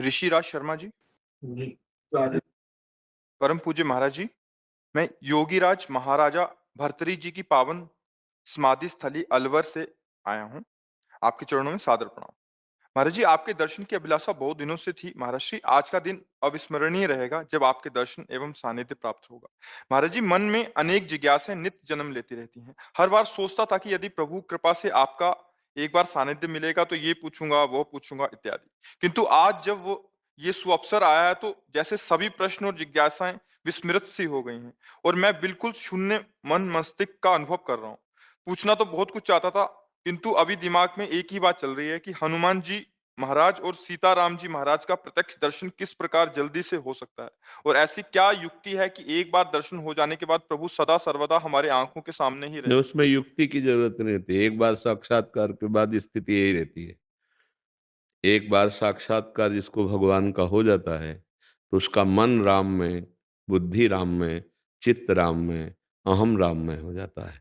ऋषिराज शर्मा जी, जी, राधे। परम पूज्य महाराज जी, मैं योगीराज महाराजा भर्तृहरि जी की पावन समाधि स्थली अलवर से आया हूँ। आपके चरणों में सादर प्रणाम। महाराज जी, आपके दर्शन की अभिलाषा बहुत दिनों से थी। महाराज जी, आज का दिन अविस्मरणीय रहेगा जब आपके दर्शन एवं सानिध्य प्राप्त होगा। महाराज जी, मन में अनेक जिज्ञासाएं नित्य जन्म लेती रहती हैं। हर बार सोचता था कि यदि प्रभु कृपा से आपका एक बार सानिध्य मिलेगा तो ये पूछूंगा, वो पूछूंगा इत्यादि। किंतु आज जब वो ये सुअवसर आया है तो जैसे सभी प्रश्न और जिज्ञासाएं विस्मृत सी हो गई हैं और मैं बिल्कुल शून्य मन मस्तिष्क का अनुभव कर रहा हूँ। पूछना तो बहुत कुछ चाहता था, किंतु अभी दिमाग में एक ही बात चल रही है कि हनुमान जी महाराज और सीताराम जी महाराज का प्रत्यक्ष दर्शन किस प्रकार जल्दी से हो सकता है, और ऐसी क्या युक्ति है कि एक बार दर्शन हो जाने के बाद प्रभु सदा सर्वदा हमारे आंखों के सामने ही नहीं, रहे। उसमें युक्ति की जरूरत नहीं रहती। एक बार साक्षात्कार के बाद स्थिति यही रहती है। एक बार साक्षात्कार जिसको भगवान का हो जाता है तो उसका मन राम में, बुद्धि राम में, चित्त राम में, अहम राम में हो जाता है।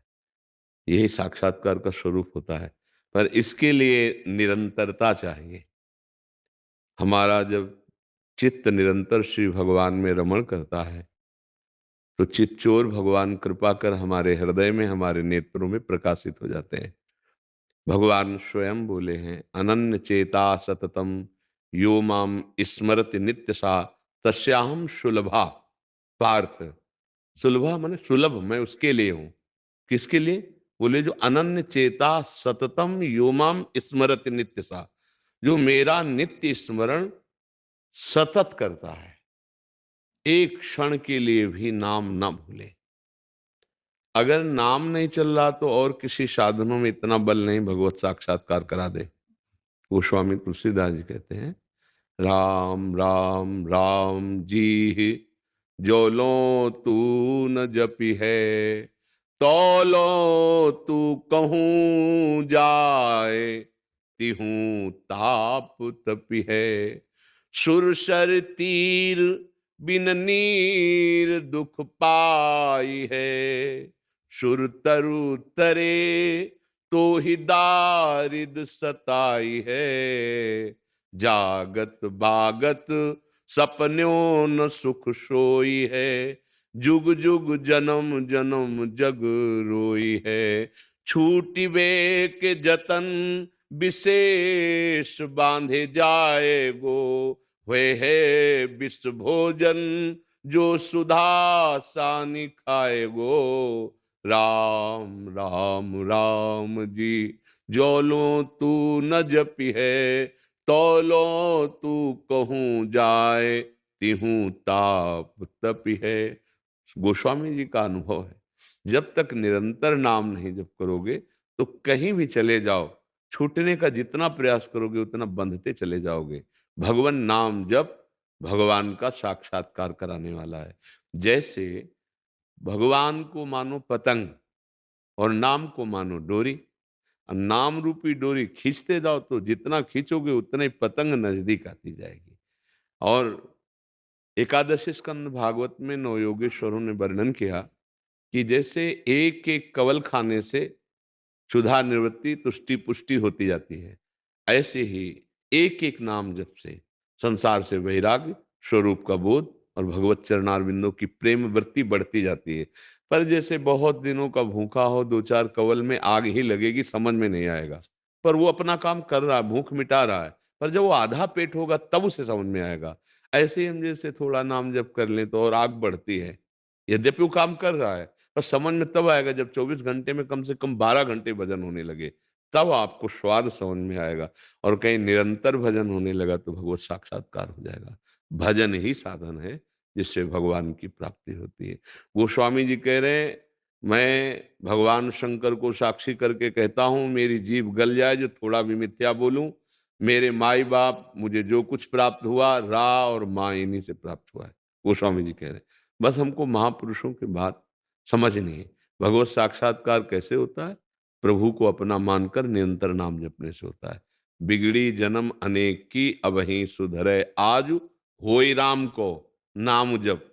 यही साक्षात्कार का स्वरूप होता है। पर इसके लिए निरंतरता चाहिए। हमारा जब चित्त निरंतर श्री भगवान में रमण करता है तो चित्तचोर भगवान कृपा कर हमारे हृदय में, हमारे नेत्रों में प्रकाशित हो जाते हैं। भगवान स्वयं बोले हैं, अनन्य चेता सततम यो माम स्मरति नित्य सा तस्याहम सुलभा। पार्थ, सुलभा माने सुलभ, मैं उसके लिए हूं। किसके लिए? बोले जो अनन्य चेता सततम यो माम स्मरति नित्य सा, जो मेरा नित्य स्मरण सतत करता है, एक क्षण के लिए भी नाम न भूले। अगर नाम नहीं चल रहा तो और किसी साधनों में इतना बल नहीं भगवत साक्षात्कार करा दे। गोस्वामी तुलसीदास जी कहते हैं, राम राम राम जी जो लो तू न जपी है, तौलो तू कहूँ जाए, तिहूँ ताप तपी है। सुरसर तीर बिन नीर दुख पाई है, सुर तरु तरे तो ही दारिद सताई है। जागत बागत सपन्यों न सुख सोई है, जुग जुग जन्म जन्म जग रोई है। छूटी वे के जतन विशेष बांधे जाए गो, हुए है विश्व भोजन जो सुधा सानी खाए गो। राम राम राम जी जो लो तू न जपी है, तौलो तू कहूँ जाए, तिहूँ ताप तपी है। गोस्वामी जी का अनुभव है, जब तक निरंतर नाम नहीं जप करोगे तो कहीं भी चले जाओ, छूटने का जितना प्रयास करोगे उतना बंधते चले जाओगे। भगवान नाम जप भगवान का साक्षात्कार कराने वाला है। जैसे भगवान को मानो पतंग और नाम को मानो डोरी। नाम रूपी डोरी खींचते जाओ तो जितना खींचोगे उतना ही पतंग नजदीक आती जाएगी। और एकादशी स्कंद भागवत में नवयोगेश्वरों ने वर्णन किया कि जैसे एक एक कवल खाने से क्षुधा निवृत्ति, तुष्टि पुष्टि होती जाती है, ऐसे ही एक एक नाम जप से संसार से वैराग्य, स्वरूप का बोध और भगवत चरणारविंदों की प्रेम वृत्ति बढ़ती जाती है। पर जैसे बहुत दिनों का भूखा हो, दो चार कवल में आग ही लगेगी, समझ में नहीं आएगा। पर वो अपना काम कर रहा है, भूख मिटा रहा है। पर जब वो आधा पेट होगा तब उसे समझ में आएगा। ऐसे ही हम जैसे थोड़ा नाम जप कर लें तो और आग बढ़ती है, यद्यपि वो काम कर रहा है। पर समझ में तब आएगा जब 24 घंटे में कम से कम 12 घंटे भजन होने लगे, तब आपको स्वाद समझ में आएगा। और कहीं निरंतर भजन होने लगा तो भगवत साक्षात्कार हो जाएगा। भजन ही साधन है जिससे भगवान की प्राप्ति होती है। गोस्वामी जी कह रहे हैं, मैं भगवान शंकर को साक्षी करके कहता हूं, मेरी जीभ गल जाए जो थोड़ा भी मिथ्या बोलूं। मेरे माई बाप, मुझे जो कुछ प्राप्त हुआ रा और माँ इन्हीं से प्राप्त हुआ है। गोस्वामी जी कह रहे हैं, बस हमको महापुरुषों की बात समझनी है। भगवत साक्षात्कार कैसे होता है? प्रभु को अपना मानकर निरंतर नाम जपने से होता है। बिगड़ी जन्म अनेक की अबहीं सुधरे आज, होई राम को नाम जप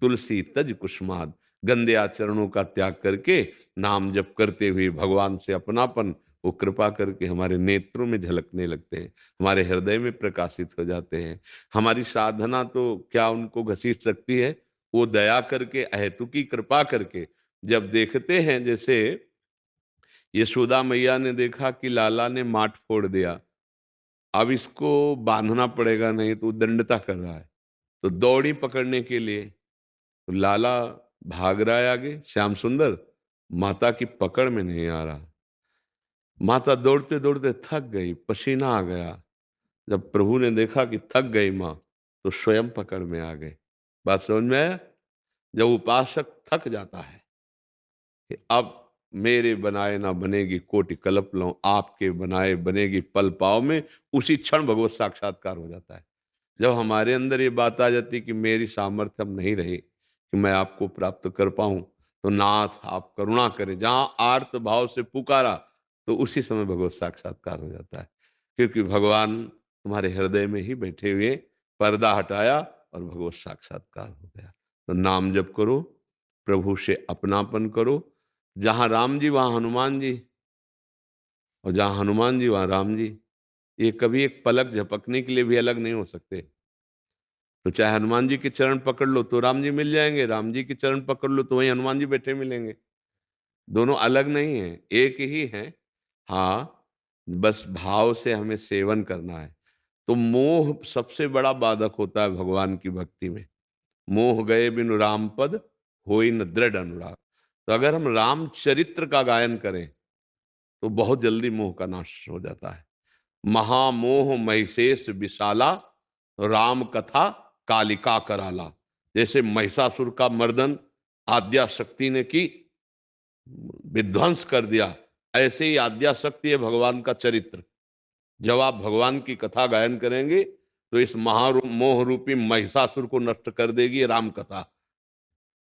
तुलसी तज कुसुमाद। गंदे आचरणों का त्याग करके नाम जप करते हुए भगवान से अपनापन, वो कृपा करके हमारे नेत्रों में झलकने लगते हैं, हमारे हृदय में प्रकाशित हो जाते हैं। हमारी साधना तो क्या उनको घसीट सकती है? वो दया करके, अहेतुकी कृपा करके जब देखते हैं, जैसे यशोदा मैया ने देखा कि लाला ने माट फोड़ दिया, अब इसको बांधना पड़ेगा, नहीं तो दंडता कर रहा है, तो दौड़ी पकड़ने के लिए। तो लाला भाग रहा है आगे, श्याम सुंदर माता की पकड़ में नहीं आ रहा। माता दौड़ते दौड़ते थक गई, पसीना आ गया। जब प्रभु ने देखा कि थक गई माँ, तो स्वयं पकड़ में आ गए। बात समझ में आया? जब उपासक थक जाता है कि अब मेरे बनाए ना बनेगी कोटि कल्प लऊं, आपके बनाए बनेगी पल पाँव में, उसी क्षण भगवत साक्षात्कार हो जाता है। जब हमारे अंदर ये बात आ जाती कि मेरी सामर्थ्य अब नहीं रही कि मैं आपको प्राप्त कर पाऊं, तो नाथ आप करुणा करें, जहां आर्त भाव से पुकारा, तो उसी समय भगवत साक्षात्कार हो जाता है। क्योंकि भगवान तुम्हारे हृदय में ही बैठे हुए, पर्दा हटाया और भगवत साक्षात्कार हो गया। तो नाम जप करो, प्रभु से अपनापन करो। जहां राम जी वहां हनुमान जी, और जहां हनुमान जी वहां राम जी। ये कभी एक पलक झपकने के लिए भी अलग नहीं हो सकते। तो चाहे हनुमान जी के चरण पकड़ लो तो राम जी मिल जाएंगे, राम जी के चरण पकड़ लो तो वहीं हनुमान जी बैठे मिलेंगे। दोनों अलग नहीं है, एक ही है। हाँ, बस भाव से हमें सेवन करना है। तो मोह सबसे बड़ा बाधक होता है भगवान की भक्ति में। मोह गए बिनु राम पद, होई न दृढ़ अनुराग। तो अगर हम राम चरित्र का गायन करें तो बहुत जल्दी मोह का नाश हो जाता है। महामोह महिषेश विशाला, राम कथा कालिका कराला। जैसे महिषासुर का मर्दन आद्या शक्ति ने की, विध्वंस कर दिया, ऐसे ही आद्या शक्ति है भगवान का चरित्र। जब आप भगवान की कथा गायन करेंगे तो इस महामोह रूपी महिषासुर को नष्ट कर देगी राम कथा।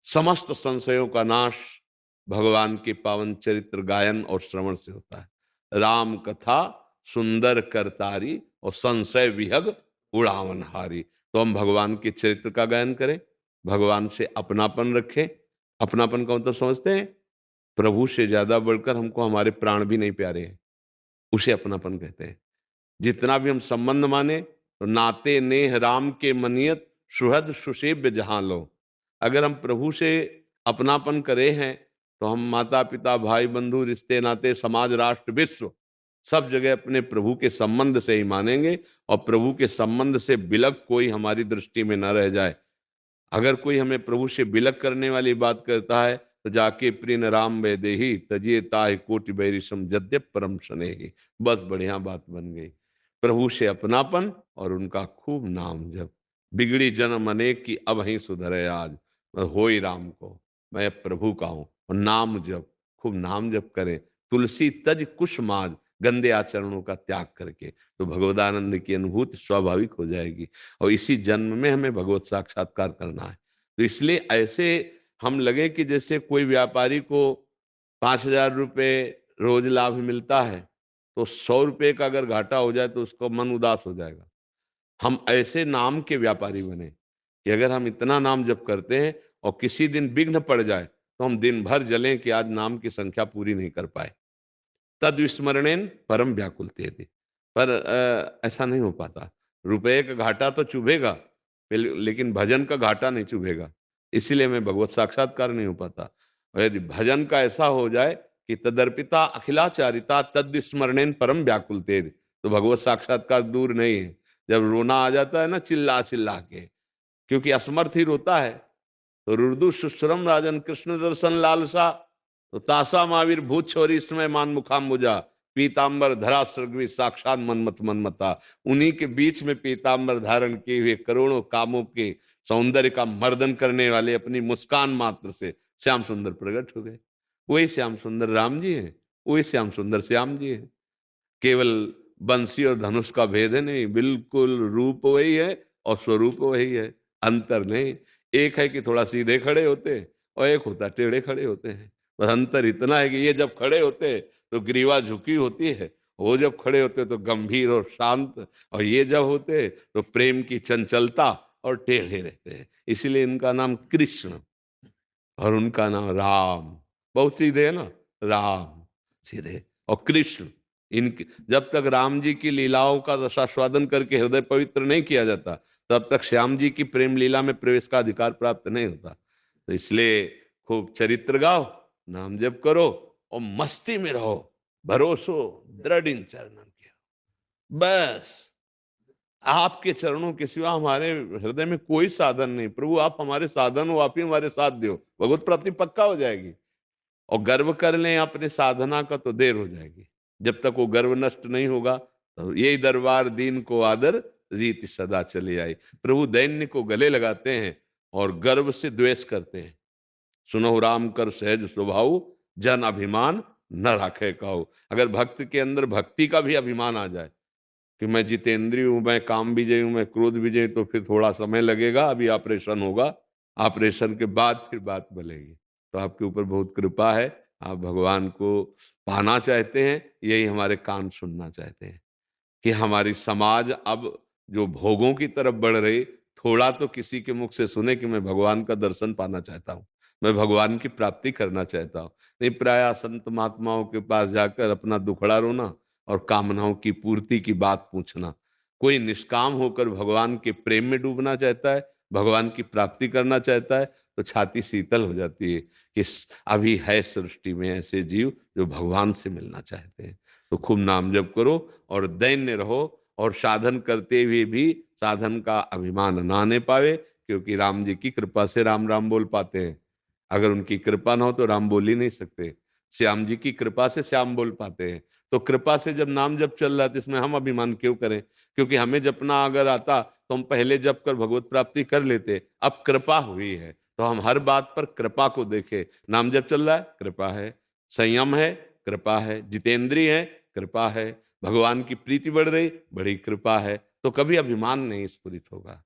समस्त संशयों का नाश भगवान के पावन चरित्र गायन और श्रवण से होता है। राम कथा सुंदर करतारी और संशय विहग उड़ावनहारी। तो हम भगवान के चरित्र का गायन करें, भगवान से अपनापन रखें। अपनापन का मतलब समझते हैं? प्रभु से ज्यादा बढ़कर हमको हमारे प्राण भी नहीं प्यारे हैं, उसे अपनापन कहते हैं। जितना भी हम संबंध माने, तो नाते नेह राम के मनियत, सुहृद सुसेव्य जहां लो। अगर हम प्रभु से अपनापन करे हैं, तो हम माता पिता भाई बंधु रिश्ते नाते समाज राष्ट्र विश्व सब जगह अपने प्रभु के संबंध से ही मानेंगे। और प्रभु के संबंध से बिलक कोई हमारी दृष्टि में न रह जाए। अगर कोई हमें प्रभु से बिलक करने वाली बात करता है, तो जाके प्रिन राम वैदेही तजिए ताहि कोटि बैरिसम जद्यप परम स्नेही। बस बढ़िया बात बन गई। प्रभु से अपनापन और उनका खूब नाम जप। बिगड़ी जन्म अनेक की अब ही सुधरे आज, मैं होई राम को, मैं प्रभु का हूं। और नाम जप, खूब नाम जप करें। तुलसी तज कुश माज, गंदे आचरणों का त्याग करके, तो भगवदानंद की अनुभूति स्वाभाविक हो जाएगी। और इसी जन्म में हमें भगवत साक्षात्कार करना है। तो इसलिए ऐसे हम लगे कि जैसे कोई व्यापारी को 5,000 रुपये रोज लाभ मिलता है, तो 100 रुपये का अगर घाटा हो जाए तो उसका मन उदास हो जाएगा। हम ऐसे नाम के व्यापारी बने कि अगर हम इतना नाम जप करते हैं और किसी दिन विघ्न पड़ जाए, तो हम दिन भर जलें कि आज नाम की संख्या पूरी नहीं कर पाए। तद विस्मरणेन परम व्याकुल तेति। पर ऐसा नहीं हो पाता। रुपए का घाटा तो चुभेगा, लेकिन भजन का घाटा नहीं चुभेगा। इसीलिए हमें भगवत साक्षात्कार नहीं हो पाता। और यदि भजन का ऐसा हो जाए कि तदर्पिता अखिलाचारिता तद विस्मरणेन परम व्याकुल तेति, तो भगवत साक्षात्कार दूर नहीं है। जब रोना आ जाता है ना चिल्ला चिल्ला के, क्योंकि असमर्थ ही रोता है, तो रुदु सुश्रम राजन कृष्ण दर्शन लालसा, तो तासा महावीर भूत छोरी इसमें मान मुखाम्बुजा, पीताम्बर धरा सृग्वी साक्षात मनमत मनमता। उन्हीं के बीच में पीताम्बर धारण किए हुए करोड़ों कामों के सौंदर्य का मर्दन करने वाले अपनी मुस्कान मात्र से श्याम सुंदर प्रकट हो गए। वही श्याम सुंदर राम जी हैं, वही श्याम सुंदर श्याम जी हैं। केवल बंसी और धनुष का भेद है नहीं, बिल्कुल रूप वही है और स्वरूप वही है, अंतर नहीं। एक है कि थोड़ा सीधे खड़े होते हैं और एक होता टेढ़े खड़े होते हैं। बस अंतर इतना है कि ये जब खड़े होते हैं तो ग्रीवा झुकी होती है, वो जब खड़े होते तो गंभीर और शांत, और ये जब होते तो प्रेम की चंचलता और टेढ़े रहते हैं। इसीलिए इनका नाम कृष्ण और उनका नाम राम। बहुत सीधे है ना, राम सीधे और कृष्ण इन जब तक राम जी की लीलाओं का रसास्वादन करके हृदय पवित्र नहीं किया जाता, तब तक श्याम जी की प्रेम लीला में प्रवेश का अधिकार प्राप्त नहीं होता। तो इसलिए खूब चरित्र गाओ, नाम जप करो और मस्ती में रहो, भरोसो दृढ़ इन चरणन के। बस आपके चरणों के सिवा हमारे हृदय में कोई साधन नहीं। प्रभु आप हमारे साधन हो, आप ही हमारे साथ दो, भगवत प्राप्ति पक्का हो जाएगी। और गर्व कर लें अपने साधना का तो देर हो जाएगी। जब तक वो गर्व नष्ट नहीं होगा, तो यही दरबार दीन को आदर, रीति सदा चली आई। प्रभु दैन्य को गले लगाते हैं और गर्व से द्वेष करते हैं। सुनो राम कर सहज स्वभाव, जन अभिमान न राखे काऊ। अगर भक्त के अंदर भक्ति का भी अभिमान आ जाए कि मैं जितेंद्रिय हूं, मैं काम विजय हूं, मैं क्रोध विजय, तो फिर थोड़ा समय लगेगा, अभी ऑपरेशन होगा, ऑपरेशन के बाद फिर बात बनेगी। तो आपके ऊपर बहुत कृपा है, आप भगवान को पाना चाहते हैं, यही हमारे कान सुनना चाहते हैं कि हमारी समाज अब जो भोगों की तरफ बढ़ रही, थोड़ा तो किसी के मुख से सुने कि मैं भगवान का दर्शन पाना चाहता हूँ, मैं भगवान की प्राप्ति करना चाहता हूँ। नहीं प्राय संत महात्माओं के पास जाकर अपना दुखड़ा रोना और कामनाओं की पूर्ति की बात पूछना। कोई निष्काम होकर भगवान के प्रेम में डूबना चाहता है, भगवान की प्राप्ति करना चाहता है, तो छाती शीतल हो जाती है कि अभी है सृष्टि में ऐसे जीव जो भगवान से मिलना चाहते हैं। तो खूब नाम जप करो और दैन्य रहो, और साधन करते हुए भी साधन का अभिमान ना आने पावे, क्योंकि राम जी की कृपा से राम राम बोल पाते हैं। अगर उनकी कृपा ना हो तो राम बोल ही नहीं सकते। श्याम जी की कृपा से श्याम बोल पाते हैं। तो कृपा से जब नाम जप चल रहा है तो इसमें हम अभिमान क्यों करें? क्योंकि हमें जपना अगर आता तो हम पहले जप कर भगवत प्राप्ति कर लेते। अब कृपा हुई है तो हम हर बात पर कृपा को देखें। नाम जप चल रहा है, कृपा है। संयम है, कृपा है। जितेंद्रिय है, कृपा है। भगवान की प्रीति बढ़ रही, बड़ी कृपा है। तो कभी अभिमान नहीं स्फुरित होगा।